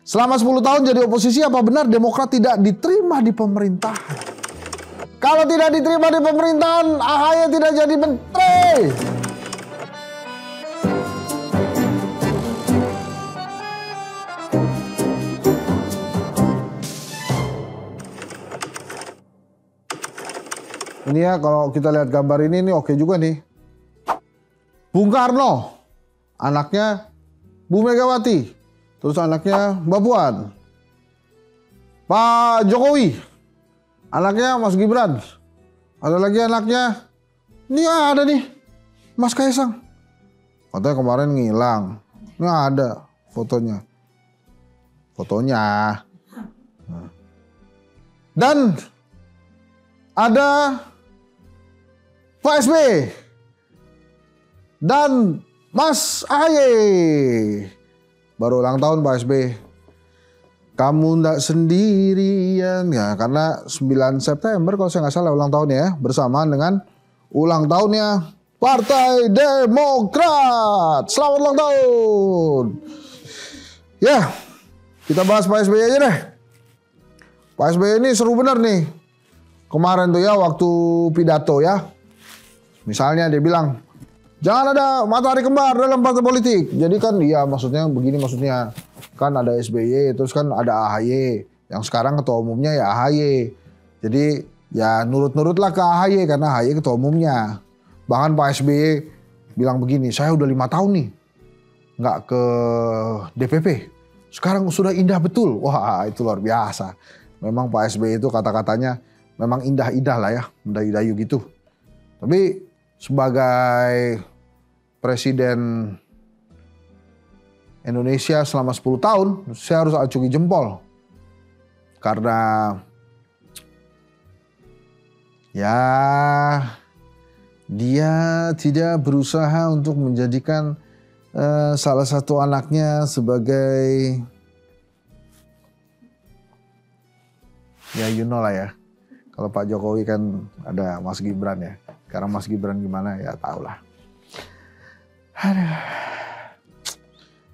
Selama 10 tahun jadi oposisi, apa benar Demokrat tidak diterima di pemerintahan? Kalau tidak diterima di pemerintahan, AHY tidak jadi menteri. Ini ya, kalau kita lihat gambar ini oke juga nih. Bung Karno, anaknya Bu Megawati, terus anaknya Mbak Puan. Pak Jokowi, anaknya Mas Gibran. Ada lagi anaknya, ini ada nih, Mas Kaisang. Katanya kemarin ngilang, ini ada fotonya. Dan ada Pak SBY dan Mas AHY. Baru ulang tahun Pak SBY. Kamu ndak sendirian ya, karena 9 September kalau saya nggak salah ulang tahunnya ya, bersamaan dengan ulang tahunnya Partai Demokrat. Selamat ulang tahun. Ya, kita bahas Pak SBY aja deh. Pak SBY ini seru bener nih. Kemarin tuh ya waktu pidato ya. Misalnya dia bilang, jangan ada matahari kembar dalam partai politik. Jadi kan ya maksudnya begini, maksudnya kan ada SBY, terus kan ada AHY. Yang sekarang ketua umumnya ya AHY. Jadi ya nurut-nurutlah ke AHY karena AHY ketua umumnya. Bahkan Pak SBY bilang begini, saya udah 5 tahun nih nggak ke DPP. Sekarang sudah indah betul. Wah itu luar biasa. Memang Pak SBY itu kata-katanya memang indah-indah lah ya. Mendayu-dayu gitu. Tapi sebagai Presiden Indonesia selama 10 tahun, saya harus acungi jempol. Karena ya dia tidak berusaha untuk menjadikan salah satu anaknya sebagai ya you know lah ya. Kalau Pak Jokowi kan ada Mas Gibran ya. Sekarang Mas Gibran gimana ya tau lah. Aduh.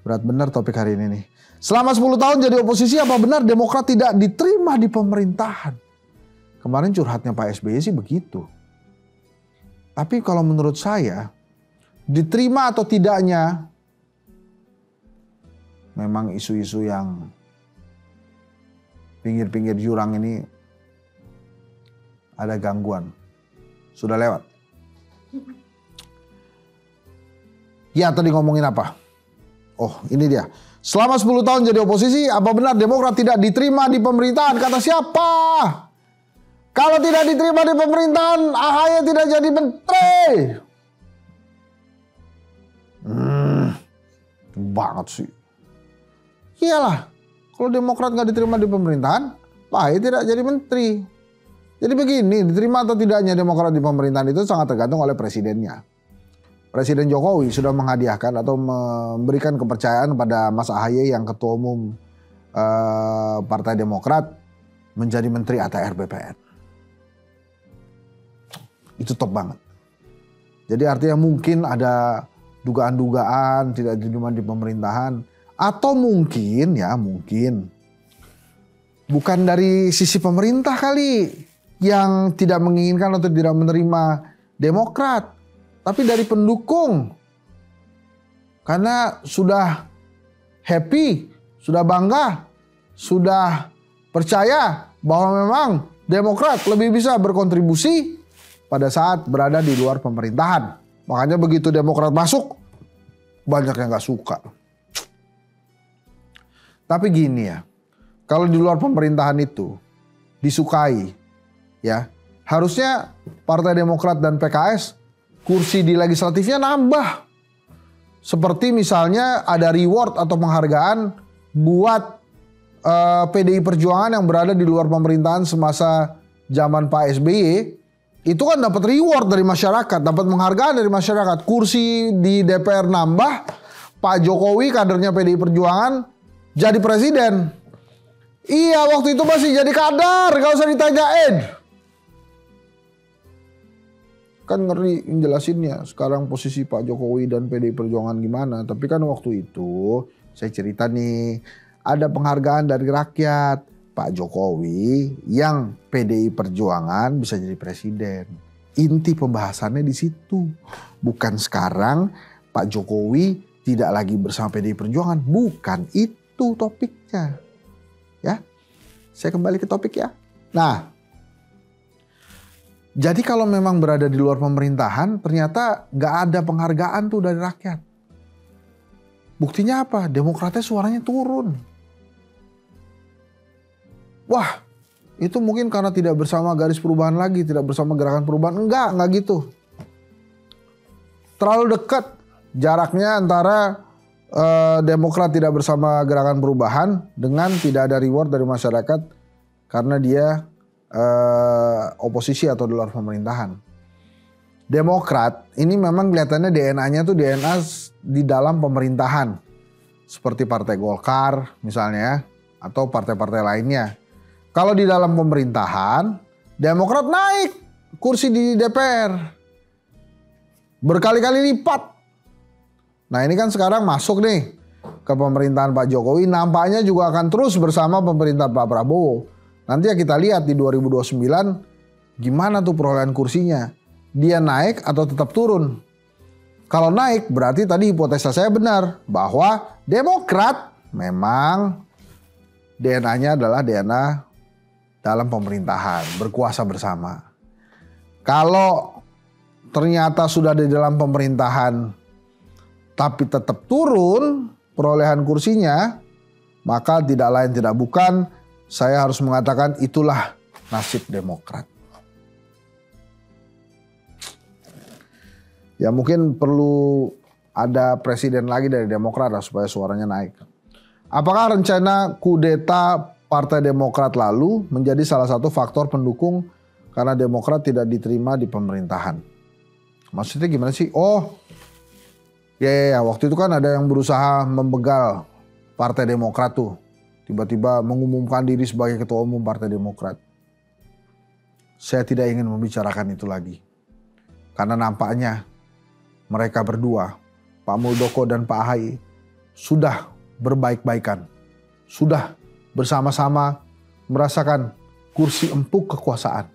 Berat benar topik hari ini nih. Selama 10 tahun jadi oposisi, apa benar Demokrat tidak diterima di pemerintahan? Kemarin curhatnya Pak SBY sih begitu. Tapi kalau menurut saya, diterima atau tidaknya, memang isu-isu yang pinggir-pinggir jurang ini ada gangguan. Sudah lewat. Ya tadi ngomongin apa? Oh ini dia. Selama 10 tahun jadi oposisi, apa benar Demokrat tidak diterima di pemerintahan? Kata siapa? Kalau tidak diterima di pemerintahan, AHY tidak jadi menteri. Banget sih. Iyalah, kalau Demokrat nggak diterima di pemerintahan, Pak AHY tidak jadi menteri. Jadi begini, diterima atau tidaknya Demokrat di pemerintahan itu sangat tergantung oleh presidennya. Presiden Jokowi sudah menghadiahkan atau memberikan kepercayaan pada Mas AHY yang ketua umum Partai Demokrat menjadi menteri ATR BPN. Itu top banget. Jadi artinya mungkin ada dugaan-dugaan tidak diterima di pemerintahan. Atau mungkin ya mungkin bukan dari sisi pemerintah kali yang tidak menginginkan atau tidak menerima Demokrat, tapi dari pendukung. Karena sudah happy, sudah bangga, sudah percaya bahwa memang Demokrat lebih bisa berkontribusi pada saat berada di luar pemerintahan. Makanya begitu Demokrat masuk, banyak yang gak suka. Tapi gini ya, kalau di luar pemerintahan itu disukai, ya harusnya Partai Demokrat dan PKS kursi di legislatifnya nambah. Seperti misalnya ada reward atau penghargaan buat PDI Perjuangan yang berada di luar pemerintahan semasa zaman Pak SBY. Itu kan dapat reward dari masyarakat, dapat penghargaan dari masyarakat. Kursi di DPR nambah, Pak Jokowi kadernya PDI Perjuangan jadi presiden. Iya waktu itu masih jadi kader, gak usah ditanyain. Kan ngeri jelasinnya. Sekarang posisi Pak Jokowi dan PDI Perjuangan gimana. Tapi kan waktu itu saya cerita nih. ada penghargaan dari rakyat. Pak Jokowi yang PDI Perjuangan bisa jadi presiden. Inti pembahasannya di situ. Bukan sekarang Pak Jokowi tidak lagi bersama PDI Perjuangan. Bukan itu topiknya. Ya, saya kembali ke topik ya. Nah, jadi kalau memang berada di luar pemerintahan, ternyata nggak ada penghargaan tuh dari rakyat. Buktinya apa? Demokratnya suaranya turun. Wah, itu mungkin karena tidak bersama Garis Perubahan lagi, tidak bersama Gerakan Perubahan. Enggak gitu. Terlalu dekat jaraknya antara Demokrat tidak bersama Gerakan Perubahan dengan tidak ada reward dari masyarakat karena dia oposisi atau di luar pemerintahan. Demokrat ini memang kelihatannya DNA-nya tuh DNA di dalam pemerintahan. Seperti Partai Golkar misalnya atau partai-partai lainnya. Kalau di dalam pemerintahan, Demokrat naik kursi di DPR. Berkali-kali lipat. Nah, ini kan sekarang masuk nih ke pemerintahan Pak Jokowi, nampaknya juga akan terus bersama pemerintah Pak Prabowo. Nanti ya kita lihat di 2029 gimana tuh perolehan kursinya. Dia naik atau tetap turun. Kalau naik berarti tadi hipotesa saya benar. Bahwa Demokrat memang DNA-nya adalah DNA dalam pemerintahan. Berkuasa bersama. Kalau ternyata sudah di dalam pemerintahan tapi tetap turun perolehan kursinya. Maka tidak lain tidak bukan saya harus mengatakan itulah nasib Demokrat. Ya mungkin perlu ada presiden lagi dari Demokrat lah supaya suaranya naik. Apakah rencana kudeta Partai Demokrat lalu menjadi salah satu faktor pendukung karena Demokrat tidak diterima di pemerintahan? Maksudnya gimana sih? Oh, ya waktu itu kan ada yang berusaha membegal Partai Demokrat tuh. Tiba-tiba mengumumkan diri sebagai ketua umum Partai Demokrat. Saya tidak ingin membicarakan itu lagi. Karena nampaknya mereka berdua, Pak Muldoko dan Pak Ahy, sudah berbaik-baikan. Sudah bersama-sama merasakan kursi empuk kekuasaan.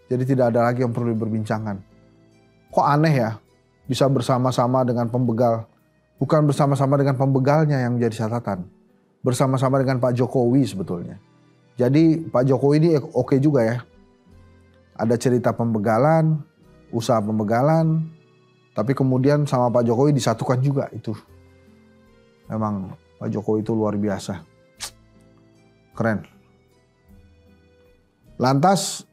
Jadi tidak ada lagi yang perlu diperbincangkan. Kok aneh ya bisa bersama-sama dengan pembegal. Bukan bersama-sama dengan pembegalnya yang menjadi catatan. Bersama-sama dengan Pak Jokowi sebetulnya. Jadi Pak Jokowi ini oke juga ya. Ada cerita pembegalan, usaha pembegalan, tapi kemudian sama Pak Jokowi disatukan juga itu. Memang Pak Jokowi itu luar biasa. Keren. Lantas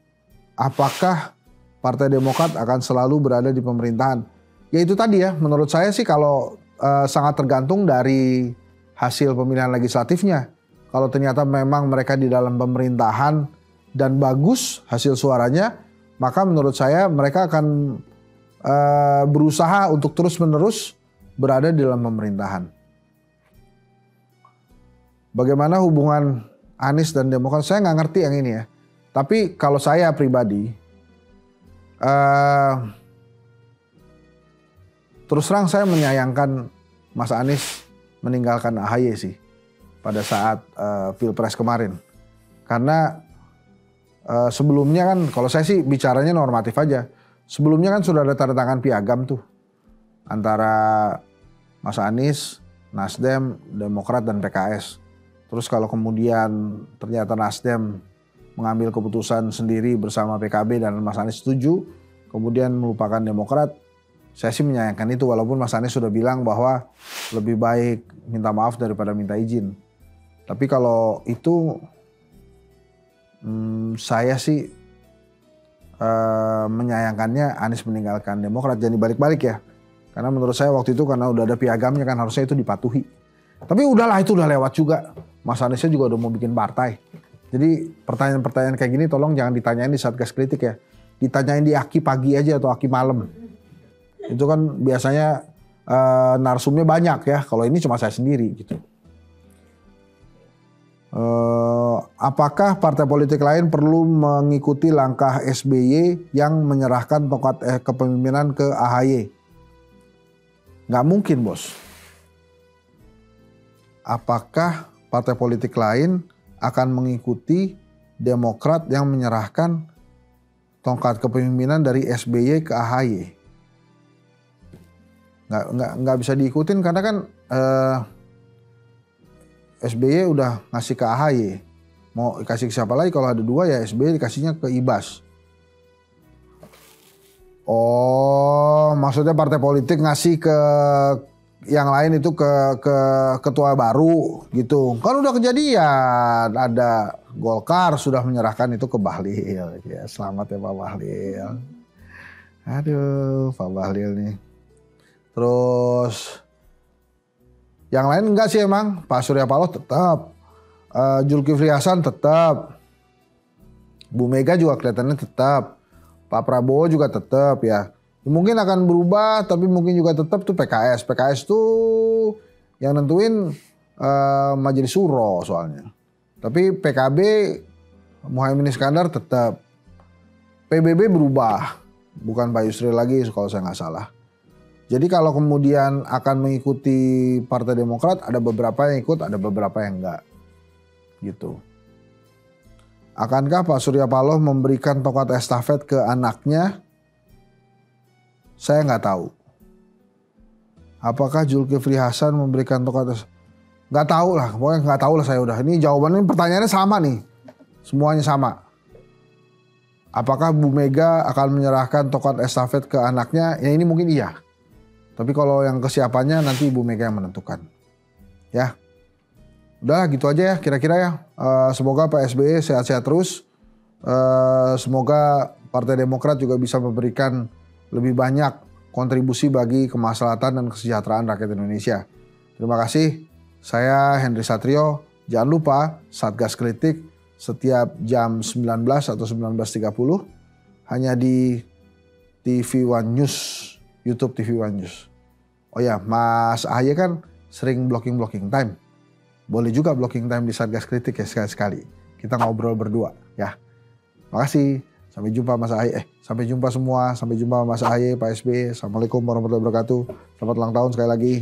apakah Partai Demokrat akan selalu berada di pemerintahan? Ya itu tadi ya, menurut saya sih kalau sangat tergantung dari hasil pemilihan legislatifnya. Kalau ternyata memang mereka di dalam pemerintahan dan bagus hasil suaranya, maka menurut saya mereka akan berusaha untuk terus-menerus berada di dalam pemerintahan. Bagaimana hubungan Anies dan Demokrat? Saya nggak ngerti yang ini ya. Tapi kalau saya pribadi, terus terang saya menyayangkan Mas Anies meninggalkan AHY sih pada saat Pilpres kemarin. Karena sebelumnya kan kalau saya sih bicaranya normatif aja. Sebelumnya kan sudah ada tanda tangan piagam tuh antara Mas Anies, Nasdem, Demokrat dan PKS. Terus kalau kemudian ternyata Nasdem mengambil keputusan sendiri bersama PKB dan Mas Anies setuju, kemudian melupakan Demokrat, saya sih menyayangkan itu walaupun Mas Anies sudah bilang bahwa lebih baik minta maaf daripada minta izin. Tapi kalau itu saya sih menyayangkannya Anies meninggalkan Demokrat, jadi balik-balik ya. Karena menurut saya waktu itu karena udah ada piagamnya kan harusnya itu dipatuhi. Tapi udahlah itu udah lewat juga. Mas Aniesnya juga udah mau bikin partai. Jadi pertanyaan-pertanyaan kayak gini tolong jangan ditanyain di Satgas Kritik ya. Ditanyain di Aki pagi aja atau Aki malam. Itu kan biasanya narsumnya banyak ya. Kalau ini cuma saya sendiri gitu. Apakah partai politik lain perlu mengikuti langkah SBY yang menyerahkan tongkat kepemimpinan ke AHY? Nggak mungkin bos. apakah partai politik lain akan mengikuti Demokrat yang menyerahkan tongkat kepemimpinan dari SBY ke AHY. Nggak bisa diikutin karena kan SBY udah ngasih ke AHY. Mau dikasih ke siapa lagi? Kalau ada dua ya SBY dikasihnya ke Ibas. Oh, maksudnya partai politik ngasih ke yang lain itu ke ketua baru gitu. Kan udah kejadian, ada Golkar sudah menyerahkan itu ke Bahlil. Ya, selamat ya Pak Bahlil. Aduh, Pak Bahlil nih. Terus yang lain enggak sih emang. Pak Surya Paloh tetap, Zulkifli Hasan tetap, Bu Mega juga kelihatannya tetap, Pak Prabowo juga tetap ya. Mungkin akan berubah tapi mungkin juga tetap tuh PKS. PKS tuh yang nentuin Majelis Syuro soalnya. Tapi PKB Muhaimin Iskandar tetap. PBB berubah. Bukan Pak Yusril lagi kalau saya nggak salah. Jadi kalau kemudian akan mengikuti Partai Demokrat ada beberapa yang ikut, ada beberapa yang enggak. Gitu. Akankah Pak Surya Paloh memberikan tongkat estafet ke anaknya? Saya nggak tahu. Apakah Zulkifli Hasan memberikan tongkat? Nggak tahu lah, pokoknya nggak tahu lah saya udah. Ini jawabannya pertanyaannya sama nih, semuanya sama. Apakah Bu Mega akan menyerahkan tongkat estafet ke anaknya? Ya ini mungkin iya. Tapi kalau yang kesiapannya nanti Bu Mega yang menentukan. Ya, udah gitu aja ya kira-kira ya. Semoga Pak SBY sehat-sehat terus. Semoga Partai Demokrat juga bisa memberikan lebih banyak kontribusi bagi kemaslahatan dan kesejahteraan rakyat Indonesia. Terima kasih. Saya Henry Satrio. Jangan lupa Satgas Kritik setiap jam 19 atau 19.30 hanya di TV One News, YouTube TV One News. Oh ya, Mas AHY kan sering blocking time. Boleh juga blocking time di Satgas Kritik ya sekali-sekali. Kita ngobrol berdua ya. Makasih. Sampai jumpa Mas AHY. Sampai jumpa semua. Sampai jumpa Mas AHY, Pak SBY. Assalamualaikum warahmatullahi wabarakatuh. Selamat ulang tahun sekali lagi.